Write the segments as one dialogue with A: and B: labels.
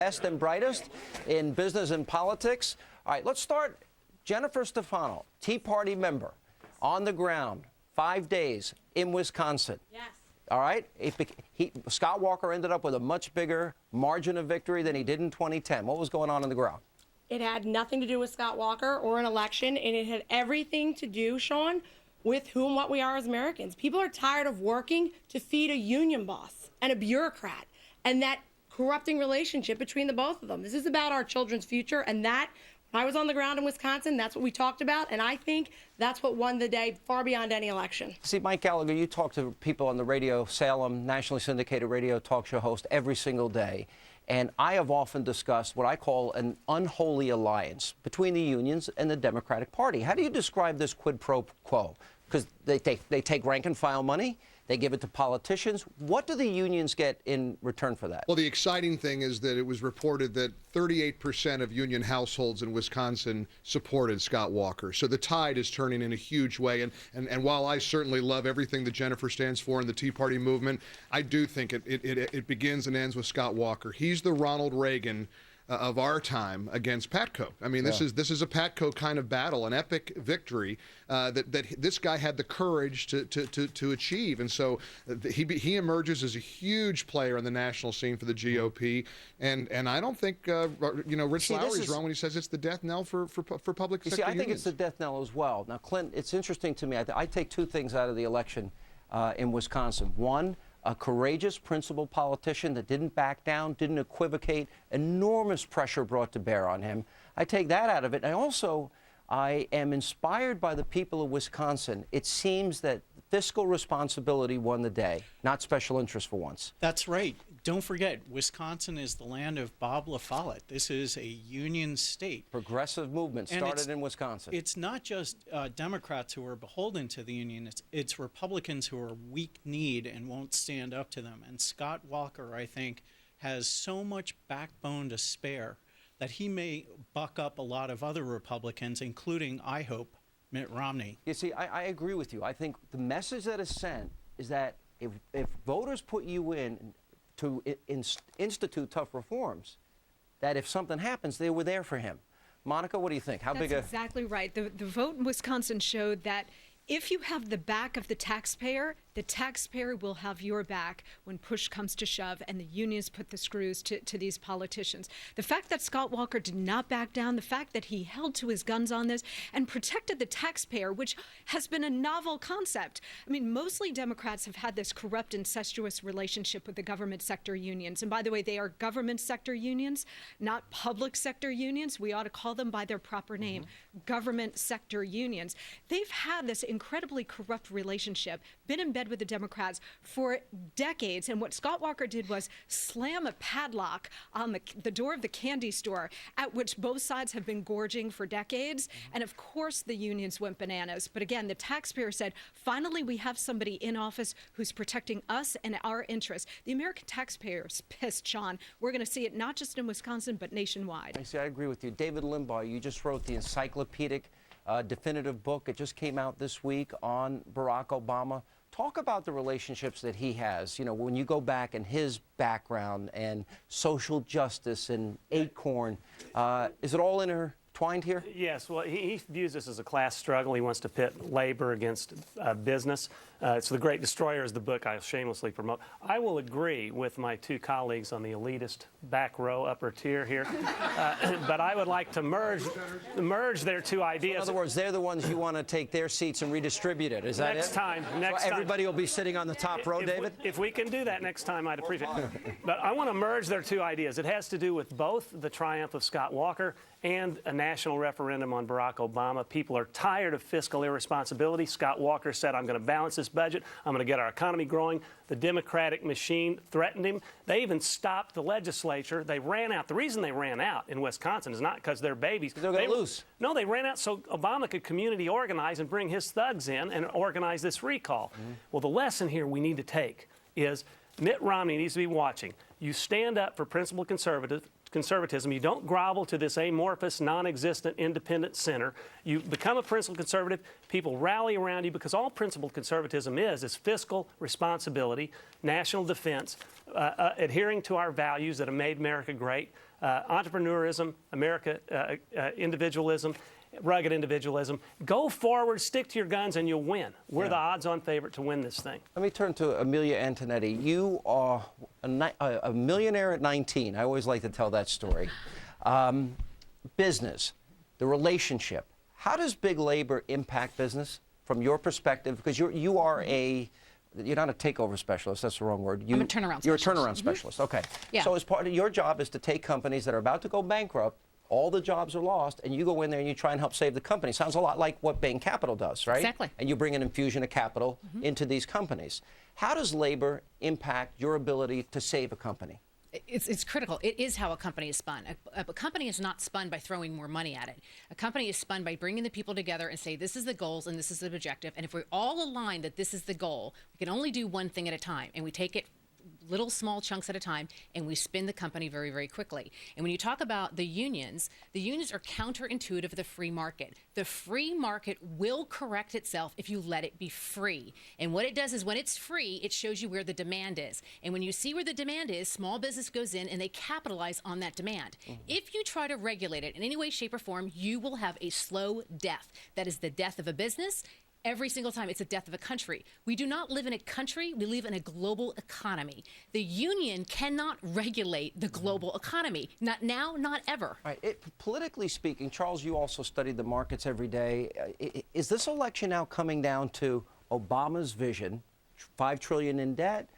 A: best and brightest in business and politics. All right, let's start. Jennifer Stefano, Tea Party member, on the ground, 5 days in Wisconsin.
B: Yes.
A: All right? Scott Walker ended up with a much bigger margin of victory than he did in 2010. What was going on the ground?
B: It had nothing to do with Scott Walker or an election, and it had everything to do, Sean, with what we are as Americans. People are tired of working to feed a union boss and a bureaucrat and that corrupting relationship between the both of them. This is about our children's future, and that, when I was on the ground in Wisconsin, that's what we talked about, and I think that's what won the day far beyond any election.
A: See, Mike Gallagher, you talk to people on the radio, Salem, nationally syndicated radio talk show host every single day. And I have often discussed what I call an unholy alliance between the unions and the Democratic Party. How do you describe this quid pro quo? Because they take rank and file money, they give it to politicians. What do the unions get in return for that?
C: Well, the exciting thing is that it was reported that 38% of union households in Wisconsin supported Scott Walker. So the tide is turning in a huge way. And while I certainly love everything that Jennifer stands for in the Tea Party movement, I do think it begins and ends with Scott Walker. He's the Ronald Reagan of our time against Patco. I mean, this is a Patco kind of battle, an epic victory that this guy had the courage to achieve, and so he emerges as a huge player in the national scene for the GOP. And I don't think Rich Lowry's wrong when he says it's the death knell for public sector unions.
A: I think it's the death knell as well. Now, Clint, it's interesting to me. I take two things out of the election in Wisconsin. One, a courageous, principled politician that didn't back down, didn't equivocate, enormous pressure brought to bear on him. I take that out of it. And I am inspired by the people of Wisconsin. It seems that fiscal responsibility won the day, not special interest for once.
D: That's right. Don't forget, Wisconsin is the land of Bob La Follette. This is a union state.
A: Progressive movement started in Wisconsin.
D: It's not just Democrats who are beholden to the union. It's Republicans who are weak-kneed and won't stand up to them. And Scott Walker, I think, has so much backbone to spare that he may buck up a lot of other Republicans, including, I hope, Mitt Romney.
A: You see, I agree with you. I think the message that is sent is that if voters put you in to institute tough reforms, that if something happens, they were there for him. Monica, what do you think?
E: That's exactly right. The vote in Wisconsin showed that if you have the back of the taxpayer will have your back when push comes to shove and the unions put the screws to these politicians. The fact that Scott Walker did not back down, the fact that he held to his guns on this and protected the taxpayer, which has been a novel concept. I mean, mostly Democrats have had this corrupt, incestuous relationship with the government sector unions. And by the way, they are government sector unions, not public sector unions. We ought to call them by their proper name, government sector unions. They've had this incredibly corrupt relationship, been in bed with the Democrats for decades. And what Scott Walker did was slam a padlock on the door of the candy store at which both sides have been gorging for decades. And of course, the unions went bananas. But again, the taxpayer said, finally, we have somebody in office who's protecting us and our interests. The American taxpayer is pissed, Sean. We're going to see it not just in Wisconsin, but nationwide.
A: I agree with you. David Limbaugh, you just wrote the encyclopedic definitive book. It just came out this week on Barack Obama. Talk about the relationships that he has. You know, when you go back in his background and social justice and Acorn, is it all intertwined here?
F: Yes. Well, he views this as a class struggle. He wants to pit labor against business. So The Great Destroyer is the book I shamelessly promote. I will agree with my two colleagues on the elitist back row upper tier here, but I would like to merge their two ideas.
A: So in other words, they're the ones you want to take their seats and redistribute it. Is that
F: next
A: it?
F: Time? Next
A: so
F: time.
A: Everybody will be sitting on the top row, David?
F: If we can do that next time, I'd appreciate it. But I want to merge their two ideas. It has to do with both the triumph of Scott Walker and a national referendum on Barack Obama. People are tired of fiscal irresponsibility. Scott Walker said, I'm going to balance this budget. I'm going to get our economy growing. The Democratic machine threatened him. They even stopped the legislature. They ran out. The reason they ran out in Wisconsin is not because they're babies.
A: They're going to lose.
F: No, they ran out so Obama could community organize and bring his thugs in and organize this recall. Well, the lesson here we need to take is Mitt Romney needs to be watching. You stand up for principled conservatism. You don't grovel to this amorphous, non-existent, independent center. You become a principled conservative. People rally around you because all principled conservatism is fiscal responsibility, national defense, adhering to our values that have made America great, entrepreneurism, individualism, rugged individualism. Go forward, stick to your guns, and you'll win. We're the odds-on favorite to win this thing.
A: Let me turn to Amelia Antonetti. You are a millionaire at 19. I always like to tell that story. Business, the relationship. How does big labor impact business from your perspective? Because you're not a takeover specialist. That's the wrong word.
G: I'm a turnaround specialist.
A: You're a turnaround specialist. Okay.
G: Yeah.
A: So as part of your job is to take companies that are about to go bankrupt, all the jobs are lost, and you go in there and you try and help save the company. Sounds a lot like what Bain Capital does, right?
G: Exactly.
A: And you bring an infusion of capital into these companies. How does labor impact your ability to save a company?
G: It's critical. It is how a company is spun. A company is not spun by throwing more money at it. A company is spun by bringing the people together and say, this is the goals and this is the objective. And if we're all aligned that this is the goal, we can only do one thing at a time. And we take it little small chunks at a time, and we spin the company very, very quickly. And when you talk about the unions are counterintuitive to the free market. The free market will correct itself if you let it be free. And what it does is when it's free, it shows you where the demand is. And when you see where the demand is, small business goes in and they capitalize on that demand. If you try to regulate it in any way, shape, or form, you will have a slow death. That is the death of a business. Every single time, it's a death of a country. We do not live in a country, we live in a global economy. The union cannot regulate the global economy. Not now, not ever.
A: All right. Politically speaking, Charles, you also studied the markets every day. Is this election now coming down to Obama's vision, $5 trillion in debt,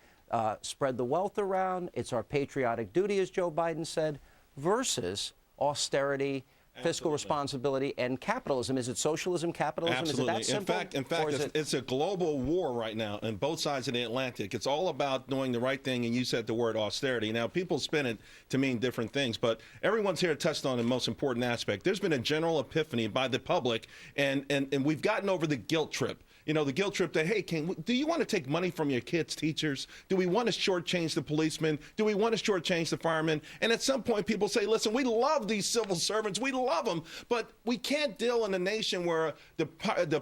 A: spread the wealth around, it's our patriotic duty, as Joe Biden said, versus austerity, fiscal responsibility, and capitalism? Is it socialism, capitalism?
H: Absolutely.
A: Is it that simple?
H: In fact, it's a global war right now on both sides of the Atlantic. It's all about doing the right thing, and you said the word austerity. Now, people spin it to mean different things, but everyone's here touched on the most important aspect. There's been a general epiphany by the public, and we've gotten over the guilt trip. You know, the guilt trip that, hey, do you want to take money from your kids' teachers? Do we want to shortchange the policemen? Do we want to shortchange the firemen? And at some point, people say, listen, we love these civil servants. We love them. But we can't deal in a nation where the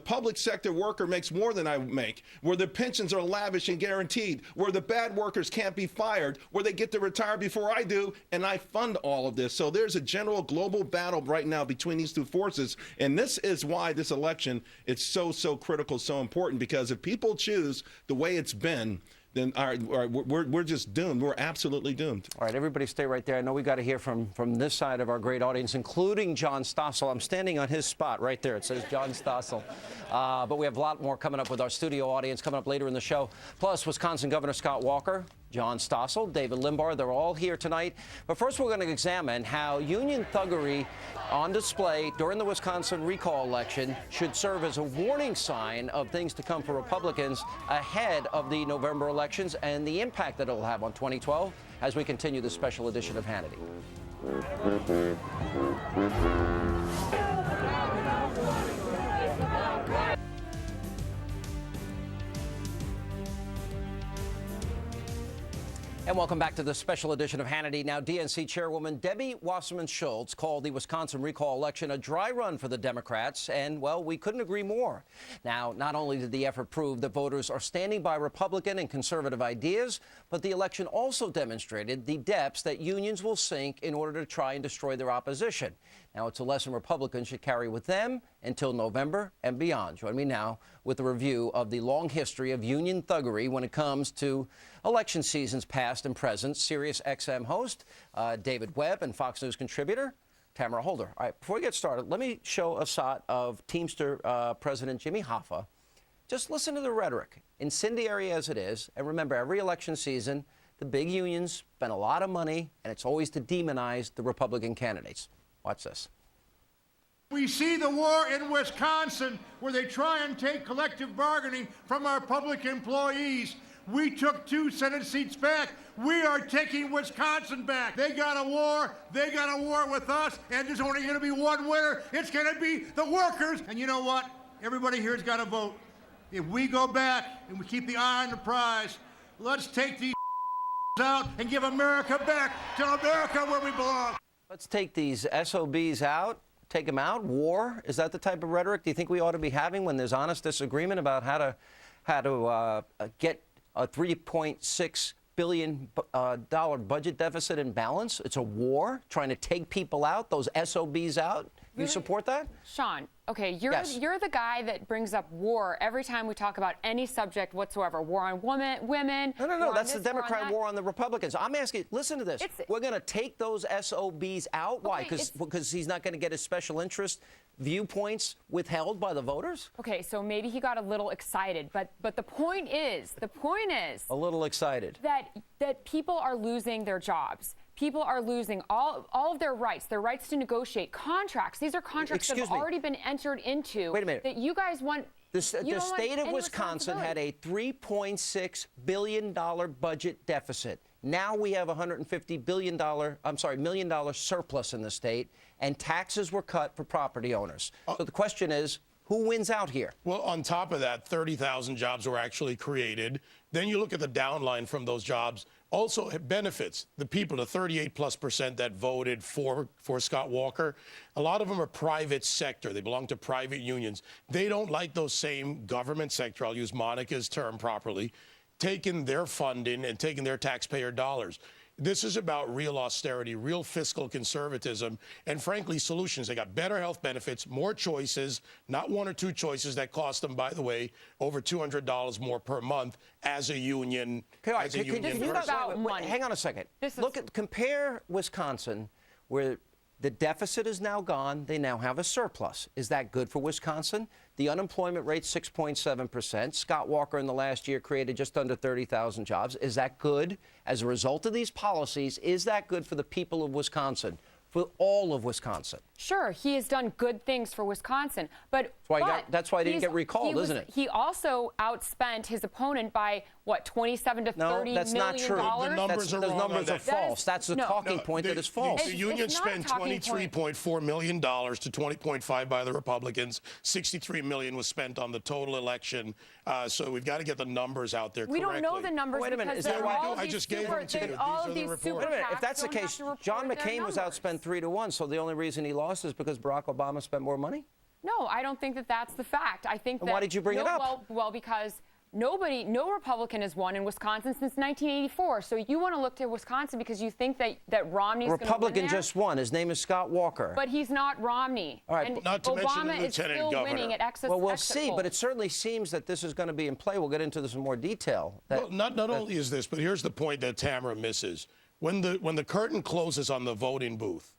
H: public sector worker makes more than I make, where the pensions are lavish and guaranteed, where the bad workers can't be fired, where they get to retire before I do, and I fund all of this. So there's a general global battle right now between these two forces. And this is why this election is so critical, so important, because if people choose the way it's been, then we're just doomed. We're absolutely doomed.
A: All right, everybody stay right there. I know we got to hear from this side of our great audience, including John Stossel. I'm standing on his spot right there. It says John Stossel. But we have a lot more coming up with our studio audience coming up later in the show. Plus, Wisconsin Governor Scott Walker, John Stossel, David Limbaugh, they're all here tonight. But first, we're going to examine how union thuggery on display during the Wisconsin recall election should serve as a warning sign of things to come for Republicans ahead of the November elections and the impact that it'll have on 2012 as we continue this special edition of Hannity. And welcome back to the special edition of Hannity. Now, DNC Chairwoman Debbie Wasserman Schultz called the Wisconsin recall election a dry run for the Democrats, and, well, we couldn't agree more. Now, not only did the effort prove that voters are standing by Republican and conservative ideas, but the election also demonstrated the depths that unions will sink in order to try and destroy their opposition. Now, it's a lesson Republicans should carry with them until November and beyond. Join me now with a review of the long history of union thuggery when it comes to election seasons past and present. Sirius XM host David Webb and Fox News contributor Tamara Holder. All right, before we get started, let me show a shot of Teamster President Jimmy Hoffa. Just listen to the rhetoric, incendiary as it is. And remember, every election season, the big unions spend a lot of money, and it's always to demonize the Republican candidates. Watch this.
I: We see the war in Wisconsin where they try and take collective bargaining from our public employees. We took 2 Senate seats back. We are taking Wisconsin back. They got a war. They got a war with us, and there's only going to be one winner. It's going to be the workers. And you know what? Everybody here has got to vote. If we go back and we keep the eye on the prize, let's take these out and give America back to America where we belong.
A: Let's take these SOBs out. Take them out. War, is that the type of rhetoric do you think we ought to be having when there's honest disagreement about how to get a $3.6 billion budget deficit in balance? It's a war, trying to take people out, those SOBs out. You support that?
J: Sean, okay,
A: Yes.
J: you're the guy that brings up war every time we talk about any subject whatsoever. War on women.
A: No, that's the Democrat war on the Republicans. I'm asking, listen to this. We're going to take those SOBs out. Why? Because he's not going to get his special interest viewpoints withheld by the voters?
J: Okay, so maybe he got a little excited, but the point is
A: a little excited
J: that people are losing their jobs. People are losing all of their rights to negotiate contracts. These are contracts that have already been entered into.
A: Wait a minute.
J: That you guys want.
A: The state of Wisconsin had a $3.6 billion budget deficit. Now we have a $150 million surplus in the state, and taxes were cut for property owners. So the question is, who wins out here?
K: Well, on top of that, 30,000 jobs were actually created. Then you look at the downline from those jobs. Also, it benefits the people, the 38+% that voted for Scott Walker. A lot of them are private sector. They belong to private unions. They don't like those same government sector, I'll use Monica's term properly, taking their funding and taking their taxpayer dollars. This is about real austerity, real fiscal conservatism, and frankly, solutions. They got better health benefits, more choices, not one or two choices that cost them, by the way, over $200 more per month as a union.
J: This is about money.
A: Hang on a second. Compare Wisconsin, where the deficit is now gone. They now have a surplus. Is that good for Wisconsin? The unemployment rate's 6.7%. Scott Walker in the last year created just under 30,000 jobs. Is that good? As a result of these policies, is that good for the people of Wisconsin, for all of Wisconsin?
J: Sure, he has done good things for Wisconsin, but
A: that's why he didn't get recalled, isn't it?
J: He also outspent his opponent by what, 27 to 30 million?
A: No, that's not true.
K: The numbers are wrong.
A: Those numbers are false. That's the talking point that is false.
K: The union spent $23.4 million to $20.5 by the Republicans. $63 million was spent on the total election. So we've got to get the numbers out there correctly.
J: We don't know the numbers.
A: Wait a minute.
K: I just gave them to you.
J: All
K: These
J: of
K: are the
J: these super
K: reports.
A: Wait a minute. If that's the
J: PACs don't
A: case,
J: have to report
A: John
J: their
A: McCain was
J: numbers.
A: outspent 3-1, so the only reason he lost is because Barack Obama spent more money?
J: No, I don't think that that's the fact. I think that.
A: Why did you bring it up?
J: Well, because no Republican has won in Wisconsin since 1984. So you want to look to Wisconsin because you think that Romney's going to win
A: Republican
J: there?
A: just won. His name is Scott Walker.
J: But he's not Romney.
A: All right,
J: and
K: not to mention the
J: Obama is
K: lieutenant
J: still
K: governor.
J: winning at excess.
A: Well, we'll
J: exit
A: see,
J: polls.
A: but it certainly seems that this is going to be in play. We'll get into this in more detail.
K: Well, not only is this, but here's the point that Tamara misses. When the curtain closes on the voting booth,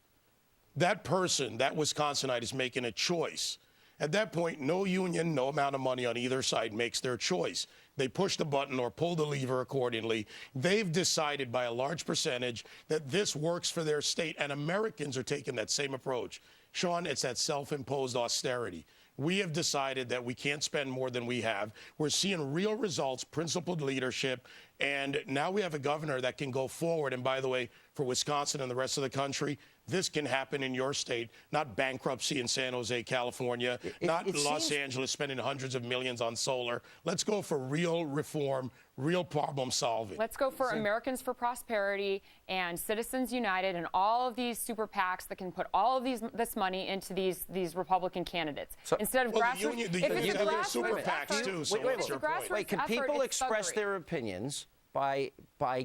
K: that person, that Wisconsinite, is making a choice. At that point, no union, no amount of money on either side makes their choice. They push the button or pull the lever accordingly. They've decided by a large percentage that this works for their state, and Americans are taking that same approach. Sean, it's that self-imposed austerity. We have decided that we can't spend more than we have. We're seeing real results, principled leadership, and now we have a governor that can go forward. And by the way, for Wisconsin and the rest of the country, this can happen in your state, not bankruptcy in San Jose, California, not Los Angeles spending hundreds of millions on solar. Let's go for real reform, real problem solving.
J: Let's go for Americans for Prosperity and Citizens United and all of these super PACs that can put all of this money into these Republican candidates.
A: So,
J: instead of grassroots.
K: They're super PACs too, so what's your point?
A: Wait, can people express their opinions by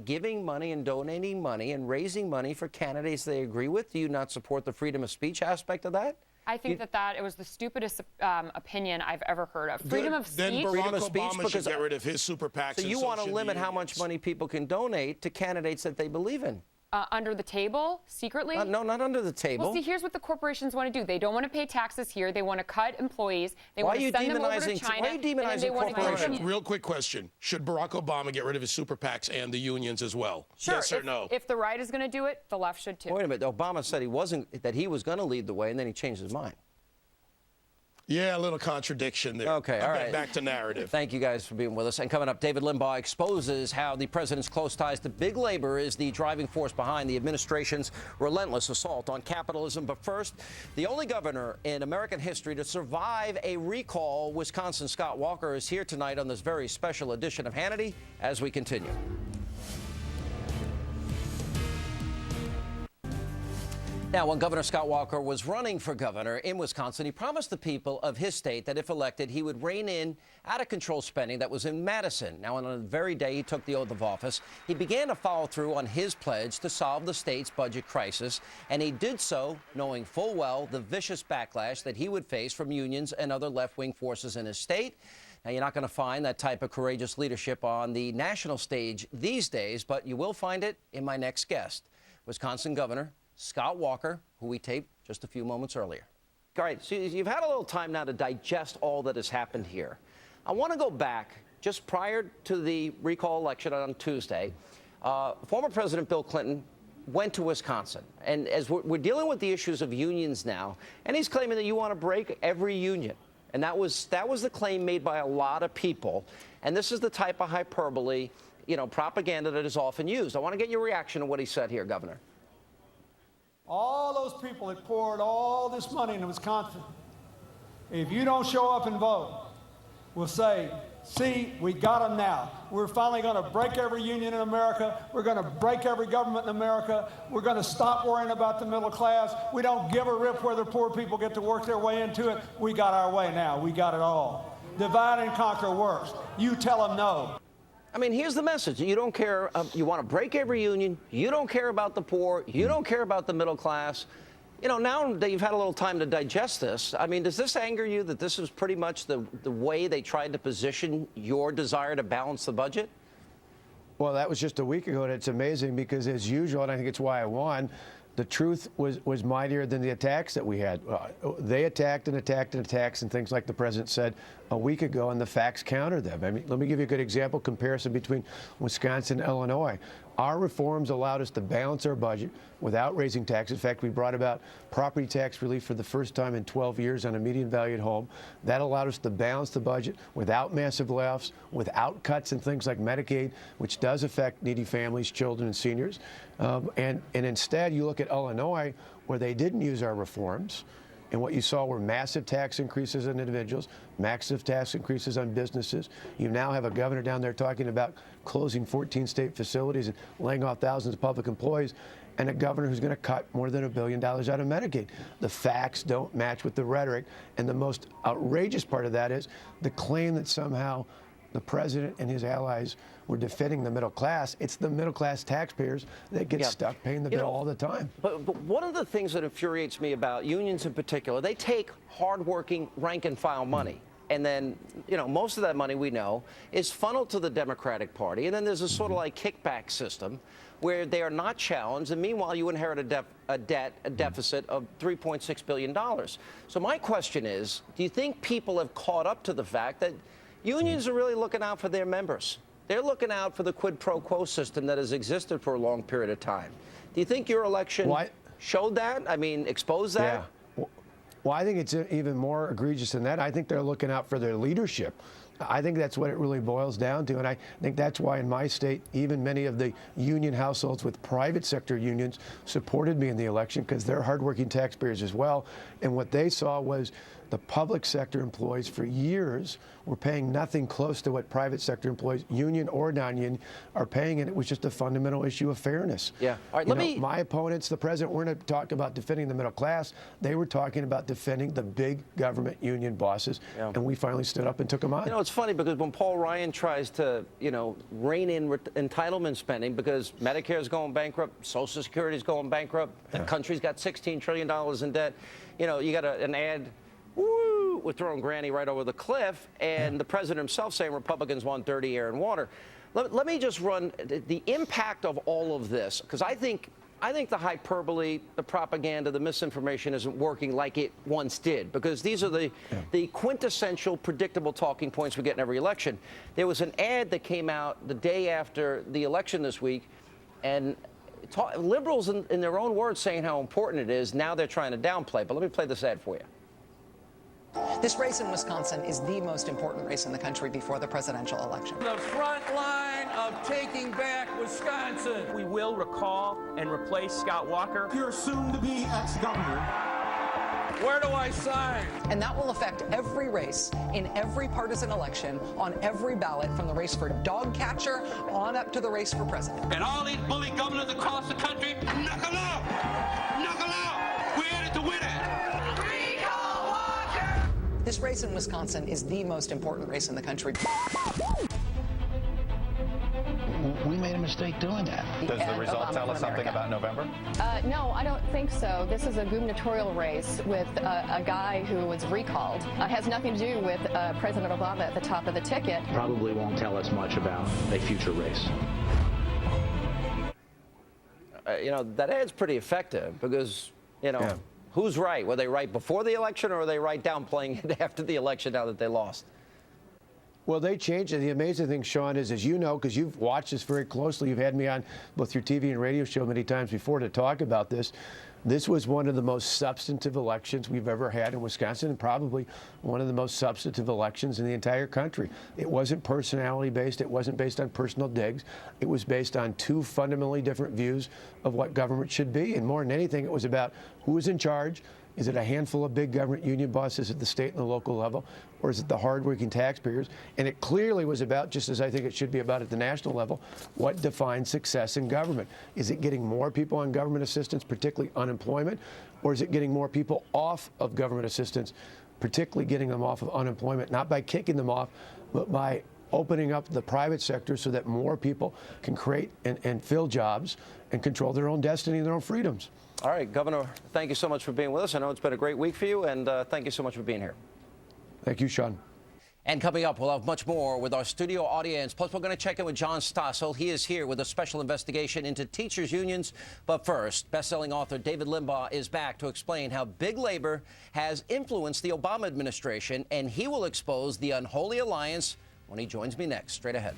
A: giving money and donating money and raising money for candidates they agree with? Do you not support the freedom of speech aspect of that?
J: I think that it was the stupidest opinion I've ever heard of. Freedom of speech.
K: Then Barack
A: Freedom of speech,
K: Obama
A: because
K: should get rid of his super PACs.
A: So you want to limit how much money people can donate to candidates that they believe in?
J: Under the table, secretly?
A: No, not under the table.
J: Well, see, here's what the corporations want to do. They don't want to pay taxes here. They want to cut employees. They want to send them over to China.
A: Why are you demonizing corporations?
K: Real quick question. Should Barack Obama get rid of his super PACs and the unions as well?
J: Sure.
K: Yes or no?
J: If the right is going to do it, the left should too.
A: Wait a minute. Obama said that he was going to lead the way, and then he changed his mind.
K: Yeah, a little contradiction there.
A: Okay, all right.
K: Back to narrative.
A: Thank you guys for being with us. And coming up, David Limbaugh exposes how the president's close ties to big labor is the driving force behind the administration's relentless assault on capitalism. But first, the only governor in American history to survive a recall, Wisconsin Scott Walker, is here tonight on this very special edition of Hannity as we continue. Now, when Governor Scott Walker was running for governor in Wisconsin, he promised the people of his state that if elected, he would rein in out-of-control spending that was in Madison. Now, on the very day he took the oath of office, he began to follow through on his pledge to solve the state's budget crisis, and he did so knowing full well the vicious backlash that he would face from unions and other left-wing forces in his state. Now, you're not going to find that type of courageous leadership on the national stage these days, but you will find it in my next guest, Wisconsin Governor Scott Walker, who we taped just a few moments earlier. All right, so you've had a little time now to digest all that has happened here. I want to go back just prior to the recall election on Tuesday. Former President Bill Clinton went to Wisconsin. And as we're dealing with the issues of unions now, and he's claiming that you want to break every union. And that was the claim made by a lot of people. And this is the type of hyperbole, propaganda that is often used. I want to get your reaction to what he said here, Governor.
L: All those people that poured all this money into Wisconsin, if you don't show up and vote, will say, see, we got them now. We're finally going to break every union in America. We're going to break every government in America. We're going to stop worrying about the middle class. We don't give a rip whether poor people get to work their way into it. We got our way now. We got it all. Divide and conquer works. You tell them no.
A: I mean, here's the message. You don't care. You want to break every union. You don't care about the poor. You don't care about the middle class. Now that you've had a little time to digest this, I mean, does this anger you that this is pretty much the way they tried to position your desire to balance the budget?
M: Well, that was just a week ago, and it's amazing because, as usual, and I think it's why I won, the truth was mightier than the attacks that we had. They attacked and attacked and attacked and things like the president said a week ago, and the facts counter them. I mean, let me give you a good example, comparison between Wisconsin and Illinois. Our reforms allowed us to balance our budget without raising taxes. In fact, we brought about property tax relief for the first time in 12 years on a median valued home. That allowed us to balance the budget without massive layoffs, without cuts in things like Medicaid, which does affect needy families, children, and seniors. And instead, you look at Illinois, where they didn't use our reforms, and what you saw were massive tax increases on individuals, massive tax increases on businesses. You now have a governor down there talking about closing 14 state facilities and laying off thousands of public employees, and a governor who's going to cut more than $1 billion out of Medicaid. The facts don't match with the rhetoric, and the most outrageous part of that is the claim that somehow the president and his allies were defending the middle class. It's the middle class taxpayers that get stuck paying the bill all the time.
A: But one of the things that infuriates me about unions in particular, they take hardworking rank and file money. And then, most of that money we know is funneled to the Democratic Party. And then there's a sort of like kickback system where they are not challenged. And meanwhile, you inherit a deficit of $3.6 billion. So my question is, do you think people have caught up to the fact that unions are really looking out for their members? They're looking out for the quid pro quo system that has existed for a long period of time. Do you think your election showed that? I mean, exposed that?
M: Yeah. Well, I think it's even more egregious than that. I think they're looking out for their leadership. I think that's what it really boils down to. And I think that's why in my state, even many of the union households with private sector unions supported me in the election because they're hardworking taxpayers as well. And what they saw was the public sector employees for years were paying nothing close to what private sector employees, union or non-union, are paying, and it was just a fundamental issue of fairness.
A: Yeah. All right,
M: my opponents, the president, weren't talking about defending the middle class. They were talking about defending the big government union bosses, and we finally stood up and took them on.
A: It's funny because when Paul Ryan tries to, rein in entitlement spending because Medicare is going bankrupt, Social Security is going bankrupt, the country's got $16 trillion in debt, you got an ad, woo, we're throwing Granny right over the cliff, and the president himself saying Republicans want dirty air and water. Let me just run the impact of all of this, because I think the hyperbole, the propaganda, the misinformation isn't working like it once did, because these are the quintessential predictable talking points we get in every election. There was an ad that came out the day after the election this week, and liberals, in their own words, saying how important it is. Now they're trying to downplay. But let me play this ad for you.
N: This race in Wisconsin is the most important race in the country before the presidential election.
O: The front line of taking back Wisconsin. We will recall and replace Scott Walker.
I: Your soon-to-be ex-governor.
O: Where do I sign?
N: And that will affect every race in every partisan election on every ballot, from the race for dog catcher on up to the race for president.
O: And all these bully governors across the country, knuckle up! Knuckle out!
N: This race in Wisconsin is the most important race in the country.
P: We made a mistake doing that.
Q: Does the result tell us something about November?
R: No, I don't think so. This is a gubernatorial race with a guy who was recalled. Has nothing to do with President Obama at the top of the ticket.
P: Probably won't tell us much about a future race.
A: You know, that ad's pretty effective because, you know, who's right? Were they right before the election or were they right downplaying it after the election now that they lost?
M: Well, they changed it. The amazing thing, Sean, is, as you know, because you've watched this very closely, you've had me on both your TV and radio show many times before to talk about this. This was one of the most substantive elections we've ever had in Wisconsin, and probably one of the most substantive elections in the entire country. It wasn't personality-based. It wasn't based on personal digs. It was based on two fundamentally different views of what government should be. And more than anything, it was about who is in charge. Is it a handful of big government union bosses at the state and the local level, or is it the hardworking taxpayers? And it clearly was about, just as I think it should be about at the national level, what defines success in government. Is it getting more people on government assistance, particularly unemployment, or is it getting more people off of government assistance, particularly getting them off of unemployment, not by kicking them off, but by opening up the private sector so that more people can create and fill jobs and control their own destiny and their own freedoms.
A: All right, Governor, thank you so much for being with us. I know it's been a great week for you, and thank you so much for being here.
M: Thank you, Sean.
A: And coming up, we'll have much more with our studio audience. Plus, we're going to check in with John Stossel. He is here with a special investigation into teachers' unions. But first, best-selling author David Limbaugh is back to explain how big labor has influenced the Obama administration, and he will expose the unholy alliance when he joins me next. Straight ahead.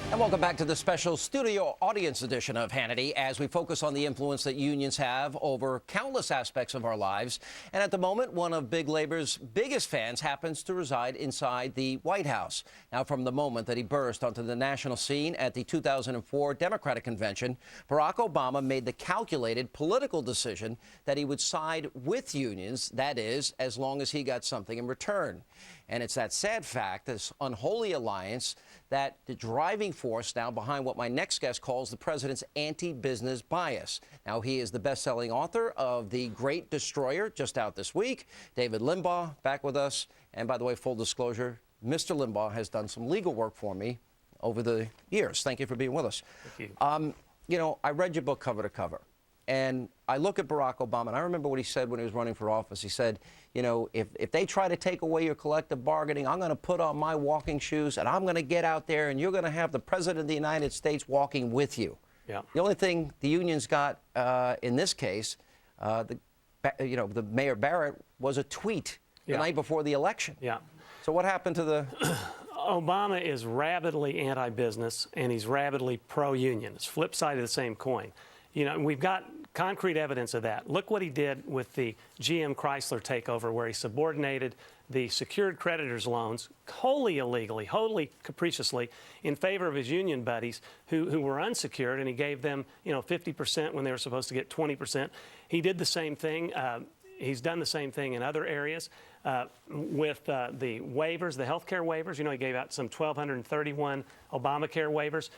A: And welcome back to the special studio audience edition of Hannity as we focus on the influence that unions have over countless aspects of our lives. And at the moment, one of big labor's biggest fans happens to reside inside the White House. Now, from the moment that he burst onto the national scene at the 2004 Democratic Convention, Barack Obama made the calculated political decision that he would side with unions, that is, as long as he got something in return. And it's that sad fact, this unholy alliance, that the driving force now behind what my next guest calls the president's anti-business bias. Now, he is the best-selling author of The Great Destroyer, just out this week. David Limbaugh, back with us. And by the way, full disclosure, Mr. Limbaugh has done some legal work for me over the years. Thank you for being with us.
F: Thank you.
A: You know, I read your book cover to cover. And I look at Barack Obama, and I remember what he said when he was running for office. He said, you know, if they try to take away your collective bargaining, I'm going to put on my walking shoes, and I'm going to get out there, and you're going to have the President of the United States walking with you.
F: Yeah.
A: The only thing the unions got in this case, the Mayor Barrett, was a tweet the night before the election.
F: Yeah.
A: So what happened to the...
F: Obama is rabidly anti-business, and he's rabidly pro-union. It's flip side of the same coin. You know, we've got concrete evidence of that. Look what he did with the GM Chrysler takeover, where he subordinated the secured creditors' loans wholly illegally, wholly capriciously, in favor of his union buddies who were unsecured, and he gave them, you know, 50% when they were supposed to get 20%. He did the same thing. He's done the same thing in other areas with the waivers, the health care waivers. You know, he gave out some 1,231 Obamacare waivers.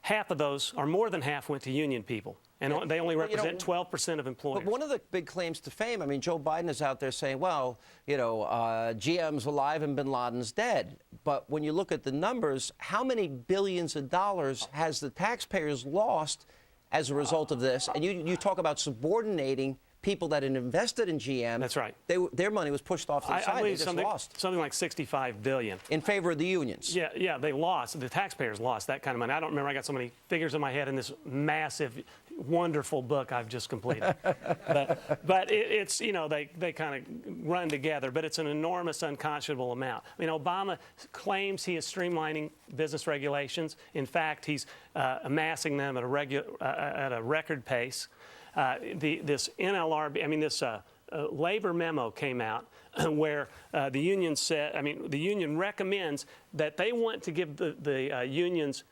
F: Half of those, or more than half, went to union people. And they only represent 12% of employers.
A: But one of the big claims to fame, I mean, Joe Biden is out there saying, well, you know, GM's alive and bin Laden's dead. But when you look at the numbers, how many billions of dollars has the taxpayers lost as a result of this? And you talk about subordinating people that had invested in GM.
F: That's right.
A: Their money was pushed off to the side.
F: I believe
A: they just lost.
F: Something like $65 billion.
A: In favor of the unions.
F: Yeah, they lost. The taxpayers lost that kind of money. I don't remember. I got so many figures in my head in this massive, wonderful book I've just completed. but it's, you know, they kind of run together, but it's an enormous, unconscionable amount. I mean, Obama claims he is streamlining business regulations. In fact, he's amassing them at a record pace. This NLRB, I mean, this labor memo came out where the union said, I mean, the union recommends that they want to give the unions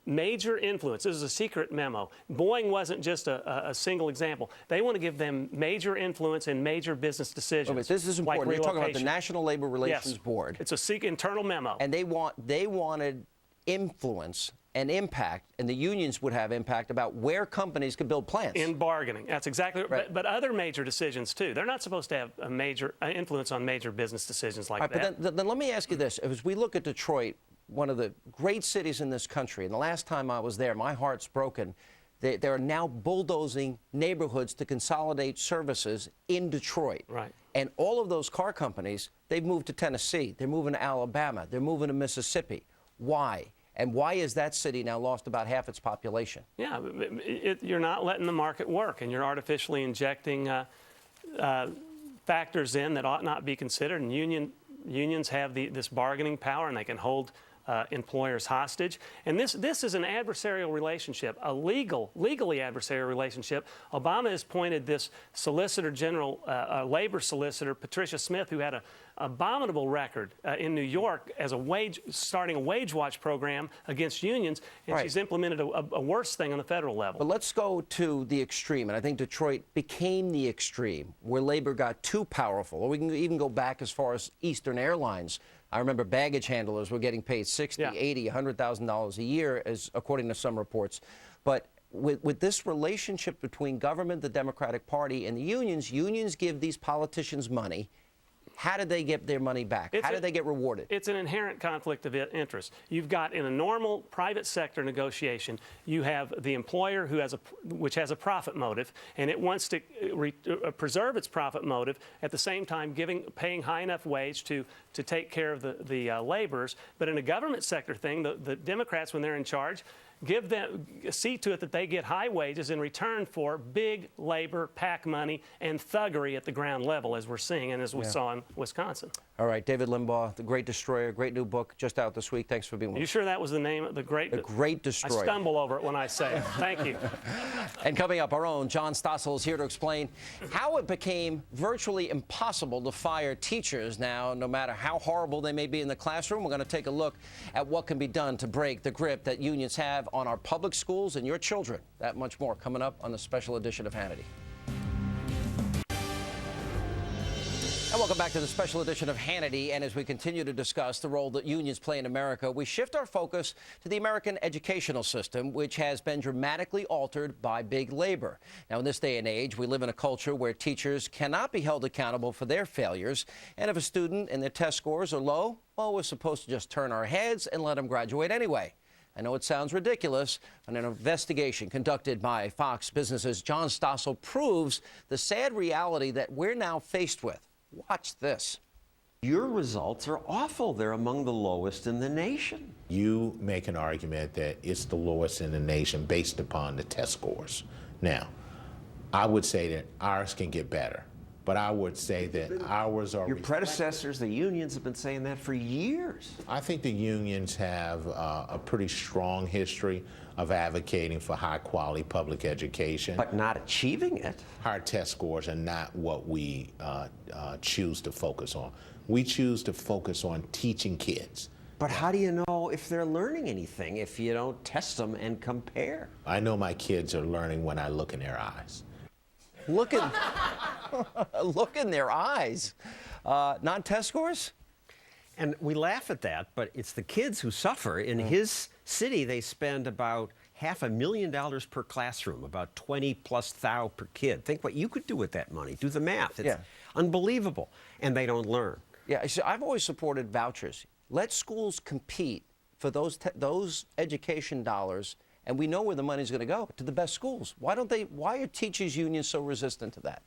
F: major influence. This is a secret memo. Boeing wasn't just a single example. They want to give them major influence in major business decisions.
A: Okay, this is important.
F: Like
A: You're talking about the National Labor Relations
F: Yes.
A: Board.
F: It's a secret internal memo.
A: And they wanted influence an impact, and the unions would have impact about where companies could build plants.
F: In bargaining. That's exactly
A: right.
F: But other major decisions, too. They're not supposed to have a major influence on major business decisions like that.
A: But then let me ask you this. As we look at Detroit, one of the great cities in this country, and the last time I was there, my heart's broken. They are now bulldozing neighborhoods to consolidate services in Detroit.
F: Right.
A: And all of those car companies, they've moved to Tennessee. They're moving to Alabama. They're moving to Mississippi. Why? And why is that city now lost about half its population?
F: Yeah, you're not letting the market work, and you're artificially injecting factors in that ought not be considered. And unions have this bargaining power, and they can hold employers hostage. And this is an adversarial relationship, a legally adversarial relationship. Obama has appointed this Solicitor General, labor solicitor, Patricia Smith, who had an abominable record in New York as starting a wage watch program against unions, and she's implemented a worse thing on the federal level.
A: But let's go to the extreme, and I think Detroit became the extreme, where labor got too powerful. Or we can even go back as far as Eastern Airlines. I remember baggage handlers were getting paid $60,000, $80,000, $100,000 a year, as according to some reports. But with this relationship between government, the Democratic Party, and the unions give these politicians money. How did they get their money back? How did they get rewarded?
F: It's an inherent conflict of interest. You've got, in a normal private sector negotiation, you have the employer which has a profit motive, and it wants to preserve its profit motive, at the same time paying high enough wage to take care of the laborers. But in a government sector thing, the Democrats, when they're in charge, see to it that they get high wages in return for big labor, PAC money, and thuggery at the ground level, as we're seeing and as we saw in Wisconsin.
A: All right, David Limbaugh, The Great Destroyer, great new book, just out this week. Thanks for being with us.
F: You sure that was the name of The Great
A: Destroyer?
F: I stumble over it when I say it. Thank you.
A: And coming up, our own John Stossel is here to explain how it became virtually impossible to fire teachers now, no matter how horrible they may be in the classroom. We're going to take a look at what can be done to break the grip that unions have on our public schools and your children. That much more coming up on the special edition of Hannity. And welcome back to the special edition of Hannity. And as we continue to discuss the role that unions play in America, we shift our focus to the American educational system, which has been dramatically altered by big labor. Now, in this day and age, we live in a culture where teachers cannot be held accountable for their failures. And if a student and their test scores are low, well, we're supposed to just turn our heads and let them graduate anyway. I know it sounds ridiculous, but an investigation conducted by Fox Business's John Stossel proves the sad reality that we're now faced with. Watch this.
S: Your results are awful. They're among the lowest in the nation.
T: You make an argument that it's the lowest in the nation based upon the test scores. Now, I would say that ours can get better, but I would say that ours are...
S: Your predecessors, the unions, have been saying that for years.
T: I think the unions have a pretty strong history of advocating for high-quality public education.
S: But not achieving it.
T: Our test scores are not what we choose to focus on. We choose to focus on teaching kids.
S: But how do you know if they're learning anything if you don't test them and compare?
T: I know my kids are learning when I look in their eyes.
A: Look in their eyes. Non-test scores?
S: And we laugh at that, but it's the kids who suffer. In his city, they spend about $500,000 per classroom, about 20+ thou per kid. Think what you could do with that money. Do the math. It's unbelievable. And they don't learn.
A: Yeah, so I've always supported vouchers. Let schools compete for those education dollars, and we know where the money's going to go, to the best schools. Why are teachers' unions so resistant to that?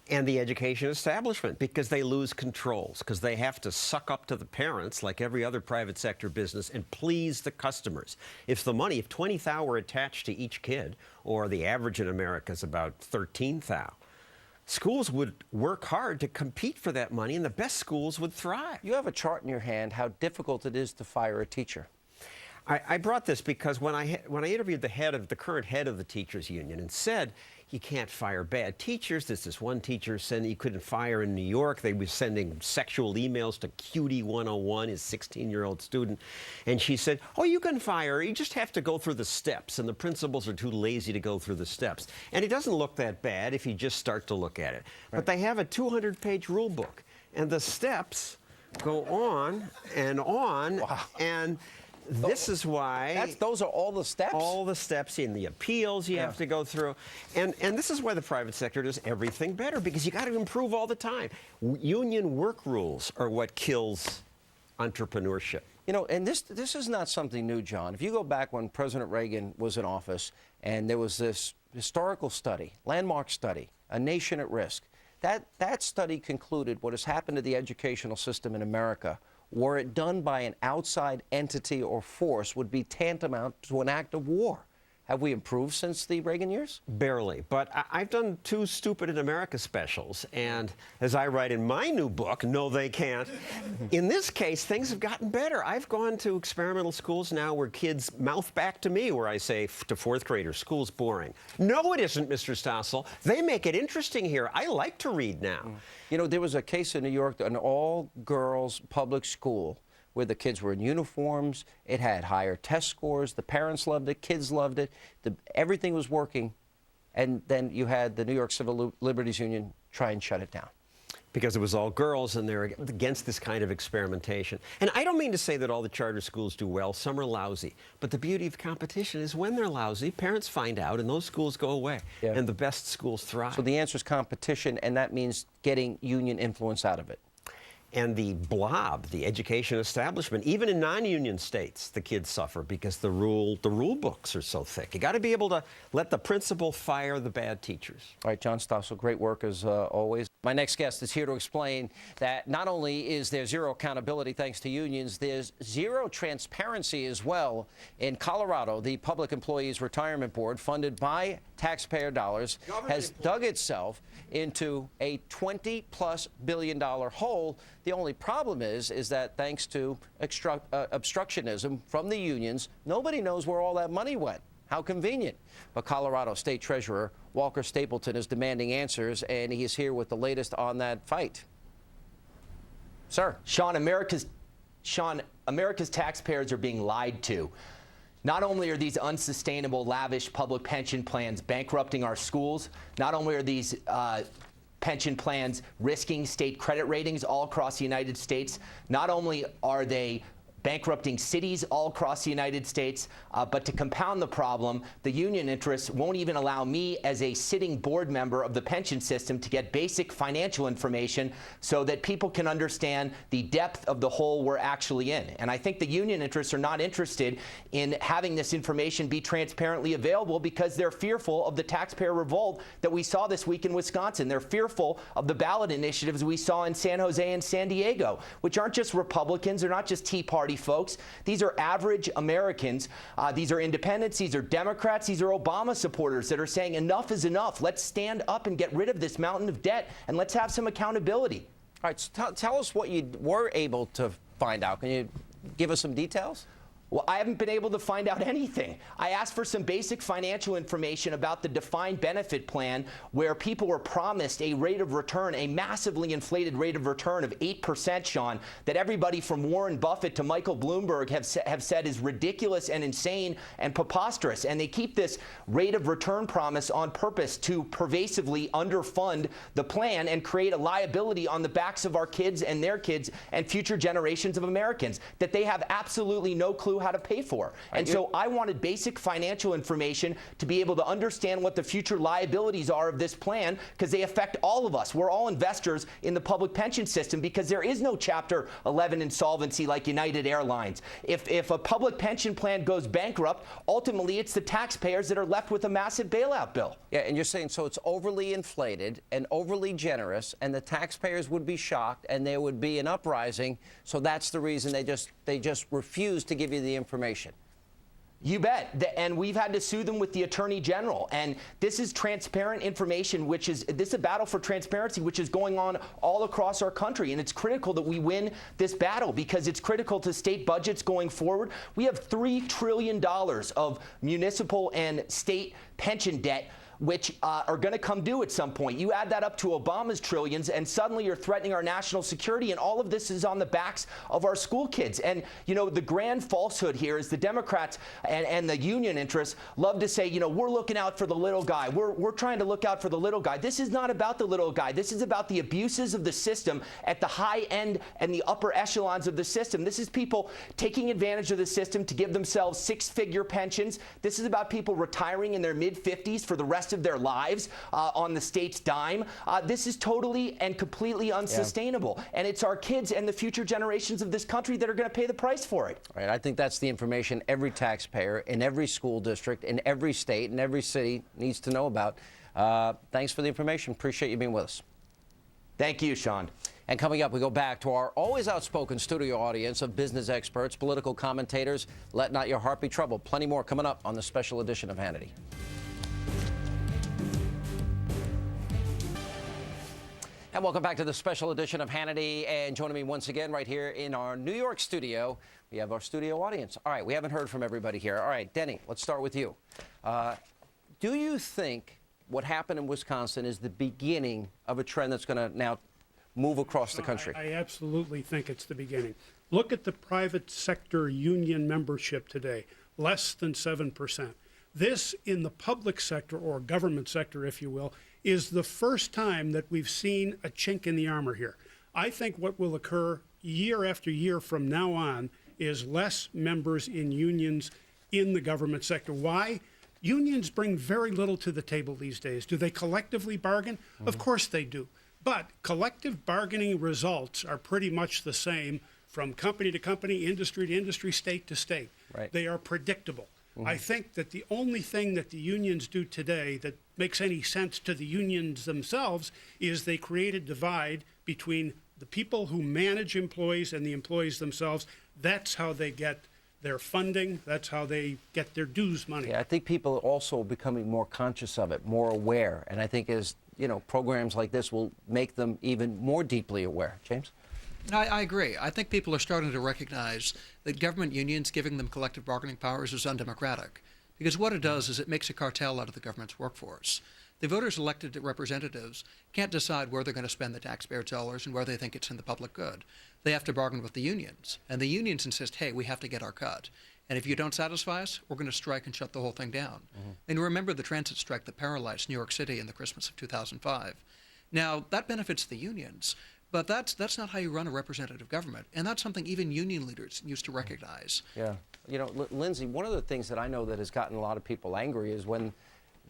S: And the education establishment, because they lose controls, because they have to suck up to the parents like every other private sector business and please the customers. If 20 thou were attached to each kid, or the average in America is about 13 thou, schools would work hard to compete for that money, and the best schools would thrive.
A: You have a chart in your hand how difficult it is to fire a teacher.
S: I brought this because when I interviewed the current head of the teachers union and said you can't fire bad teachers, this one teacher said you couldn't fire in New York. They were sending sexual emails to Cutie 101, his 16-year-old student, and she said, "Oh, you can fire. You just have to go through the steps, and the principals are too lazy to go through the steps." And it doesn't look that bad if you just start to look at it. Right. But they have a 200-page rule book, and the steps go on and on, and This is why
A: those are all the steps.
S: All the steps in the appeals you have to go through, and this is why the private sector does everything better, because you got to improve all the time. Union work rules are what kills entrepreneurship.
A: You know, and this is not something new, John. If you go back when President Reagan was in office, and there was this historical study, landmark study, A Nation at Risk. That study concluded what has happened to the educational system in America, were it done by an outside entity or force, would be tantamount to an act of war. Have we improved since the Reagan years?
S: Barely, but I've done 2 Stupid in America specials, and as I write in my new book, No They Can't, in this case, things have gotten better. I've gone to experimental schools now where kids mouth back to me where I say to 4th graders, school's boring. No, it isn't, Mr. Stossel. They make it interesting here. I like to read now.
A: You know, there was a case in New York, an all-girls public school, where the kids were in uniforms, it had higher test scores, the parents loved it, kids loved it, everything was working, and then you had the New York Civil Liberties Union try and shut it down.
S: Because it was all girls, and they're against this kind of experimentation. And I don't mean to say that all the charter schools do well. Some are lousy. But the beauty of competition is when they're lousy, parents find out, and those schools go away. Yeah. And the best schools thrive.
A: So the answer is competition, and that means getting union influence out of it.
S: And the blob, the education establishment, even in non-union states, the kids suffer because the rule books are so thick. You got to be able to let the principal fire the bad teachers.
A: All right, John Stossel, great work as always. My next guest is here to explain that not only is there zero accountability thanks to unions, there's zero transparency as well. In Colorado, the Public Employees Retirement Board, funded by taxpayer dollars, has dug itself into a $20+ billion hole. The only problem is that thanks to obstructionism from the unions, nobody knows where all that money went. How convenient. But Colorado State Treasurer Walker Stapleton is demanding answers, and he is here with the latest on that fight. Sir.
U: Sean, America's taxpayers are being lied to. Not only are these unsustainable, lavish public pension plans bankrupting our schools, not only are these pension plans risking state credit ratings all across the United States, not only are they bankrupting cities all across the United States, but to compound the problem, the union interests won't even allow me as a sitting board member of the pension system to get basic financial information so that people can understand the depth of the hole we're actually in. And I think the union interests are not interested in having this information be transparently available because they're fearful of the taxpayer revolt that we saw this week in Wisconsin. They're fearful of the ballot initiatives we saw in San Jose and San Diego, which aren't just Republicans, they're not just Tea Party folks. These are average Americans. These are independents. These are Democrats. These are Obama supporters that are saying enough is enough. Let's stand up and get rid of this mountain of debt, and let's have some accountability.
A: All right, so tell us what you were able to find out. Can you give us some details?
U: Well, I haven't been able to find out anything. I asked for some basic financial information about the defined benefit plan where people were promised a rate of return, a massively inflated rate of return of 8%, Sean, that everybody from Warren Buffett to Michael Bloomberg have said is ridiculous and insane and preposterous. And they keep this rate of return promise on purpose to pervasively underfund the plan and create a liability on the backs of our kids and their kids and future generations of Americans that they have absolutely no clue how to pay for. And so I wanted basic financial information to be able to understand what the future liabilities are of this plan because they affect all of us. We're all investors in the public pension system because there is no Chapter 11 insolvency like United Airlines. If a public pension plan goes bankrupt, ultimately it's the taxpayers that are left with a massive bailout bill.
A: Yeah, and you're saying so it's overly inflated and overly generous, and the taxpayers would be shocked, and there would be an uprising. So that's the reason they just refuse to give you the information.
U: You bet. And we've had to sue them with the Attorney General. And this is transparent information, this is a battle for transparency, which is going on all across our country. And it's critical that we win this battle because it's critical to state budgets going forward. We have $3 trillion of municipal and state pension debt which are going to come due at some point. You add that up to Obama's trillions, and suddenly you're threatening our national security, and all of this is on the backs of our school kids. And, you know, the grand falsehood here is the Democrats and the union interests love to say, you know, we're looking out for the little guy. We're trying to look out for the little guy. This is not about the little guy. This is about the abuses of the system at the high end and the upper echelons of the system. This is people taking advantage of the system to give themselves six-figure pensions. This is about people retiring in their mid-50s for the rest of their lives on the state's dime. This is totally and completely unsustainable. And it's our kids and the future generations of this country that are going to pay the price for it.
A: Right. I think that's the information every taxpayer in every school district, in every state, in every city needs to know about. Thanks for the information. Appreciate you being with us.
U: Thank you, Sean.
A: And coming up, we go back to our always outspoken studio audience of business experts, political commentators. Let not your heart be troubled. Plenty more coming up on the special edition of Hannity. And welcome back to the special edition of Hannity. And joining me once again right here in our New York studio, we have our studio audience. All right, we haven't heard from everybody here. All right, Denny, let's start with you. Do you think what happened in Wisconsin is the beginning of a trend that's going to now move across the country?
B: I absolutely think it's the beginning. Look at the private sector union membership today, less than 7%. This, in the public sector, or government sector, if you will, is the first time that we've seen a chink in the armor here. I think what will occur year after year from now on is less members in unions in the government sector. Why? Unions bring very little to the table these days. Do they collectively bargain? Of course they do. But collective bargaining results are pretty much the same from company to company, industry to industry, state to state.
A: Right.
B: They are predictable. I think that the only thing that the unions do today that makes any sense to the unions themselves is they create a divide between the people who manage employees and the employees themselves. That's how they get their funding. That's how they get their dues money.
A: Yeah, I think people are also becoming more conscious of it, more aware. And I think as, you know, programs like this will make them even more deeply aware. James?
V: I agree. I think people are starting to recognize that government unions giving them collective bargaining powers is undemocratic. Because what it does is it makes a cartel out of the government's workforce. The voters elected representatives can't decide where they're going to spend the taxpayer dollars and where they think it's in the public good. They have to bargain with the unions. And the unions insist, hey, we have to get our cut. And if you don't satisfy us, we're going to strike and shut the whole thing down. And remember the transit strike that paralyzed New York City in the Christmas of 2005. Now, that benefits the unions, but that's not how you run a representative government. And that's something even union leaders used to recognize.
A: Yeah. You know, Lindsay, one of the things that I know that has gotten a lot of people angry is when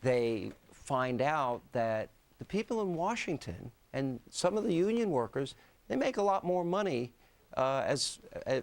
A: they find out that the people in Washington and some of the union workers, they make a lot more money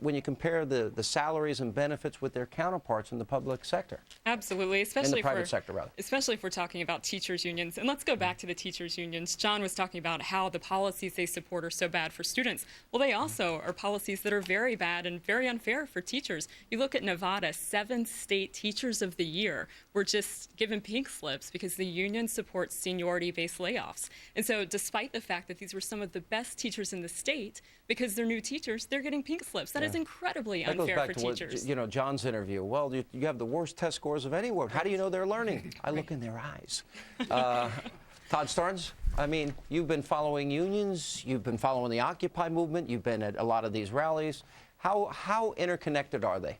A: when you compare the salaries and benefits with their counterparts in the public sector.
W: Absolutely, especially
A: in the private sector, rather.
W: Especially if we're talking about teachers' unions. And let's go back to the teachers' unions. John was talking about how the policies they support are so bad for students. Well, they also are policies that are very bad and very unfair for teachers. You look at Nevada, 7 state teachers of the year were just given pink slips because the union supports seniority-based layoffs. And so despite the fact that these were some of the best teachers in the state, because they're new teachers, they're getting pink slips. That is incredibly unfair for teachers.
A: That goes back to what, you know, John's interview. Well, you have the worst test scores of anyone. How do you know they're learning? I look in their eyes. Todd Starnes, I mean, you've been following unions. You've been following the Occupy movement. You've been at a lot of these rallies. How interconnected are they?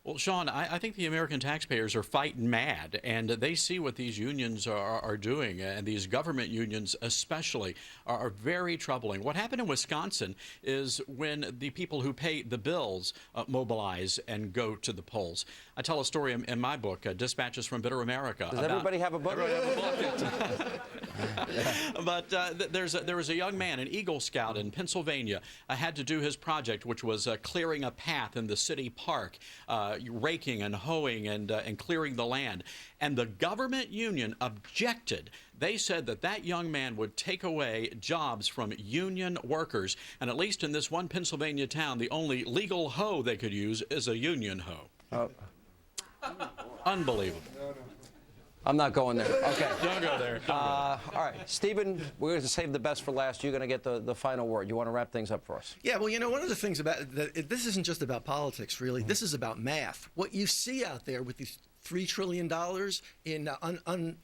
X: Well, Sean, I think the American taxpayers are fighting mad, and they see what these unions are doing, and these government unions especially are very troubling. What happened in Wisconsin is when the people who pay the bills mobilize and go to the polls. I tell a story in my book, Dispatches from Bitter America.
A: Does everybody have a book?
X: Everybody have a book. But there was a young man, an Eagle Scout in Pennsylvania, had to do his project, which was clearing a path in the city park, raking and hoeing and clearing the land. And the government union objected. They said that young man would take away jobs from union workers. And at least in this one Pennsylvania town, the only legal hoe they could use is a union hoe. Unbelievable.
A: I'm not going there. Okay.
X: Don't go there.
A: All right. Stephen, we're going to save the best for last. You're going to get the final word. You want to wrap things up for us?
Y: Yeah, well, you know, one of the things about that, this isn't just about politics, really. This is about math. What you see out there with these
C: $3 trillion in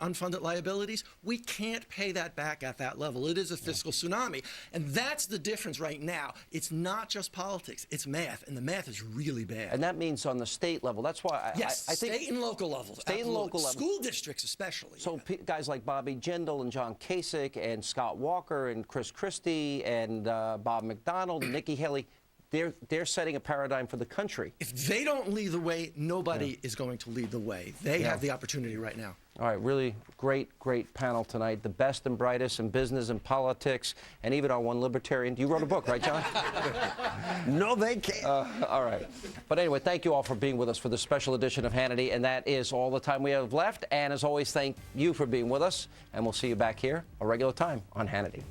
C: unfunded liabilities. We can't pay that back at that level. It is a fiscal tsunami. And that's the difference right now. It's not just politics, it's math, and the math is really bad.
A: And that means on the state level. That's why I think
C: state and local levels.
A: State and local levels.
C: School districts especially.
A: So guys like Bobby Jindal and John Kasich and Scott Walker and Chris Christie and Bob McDonald and Nikki Haley, they're setting a paradigm for the country.
C: If they don't lead the way, nobody is going to lead the way. They have the opportunity right now.
A: All right, really great panel tonight. The best and brightest in business and politics, and even our one libertarian. You wrote a book, right, John?
S: No, they can't.
A: All right. But anyway, thank you all for being with us for this special edition of Hannity, and that is all the time we have left. And as always, thank you for being with us, and we'll see you back here a regular time on Hannity.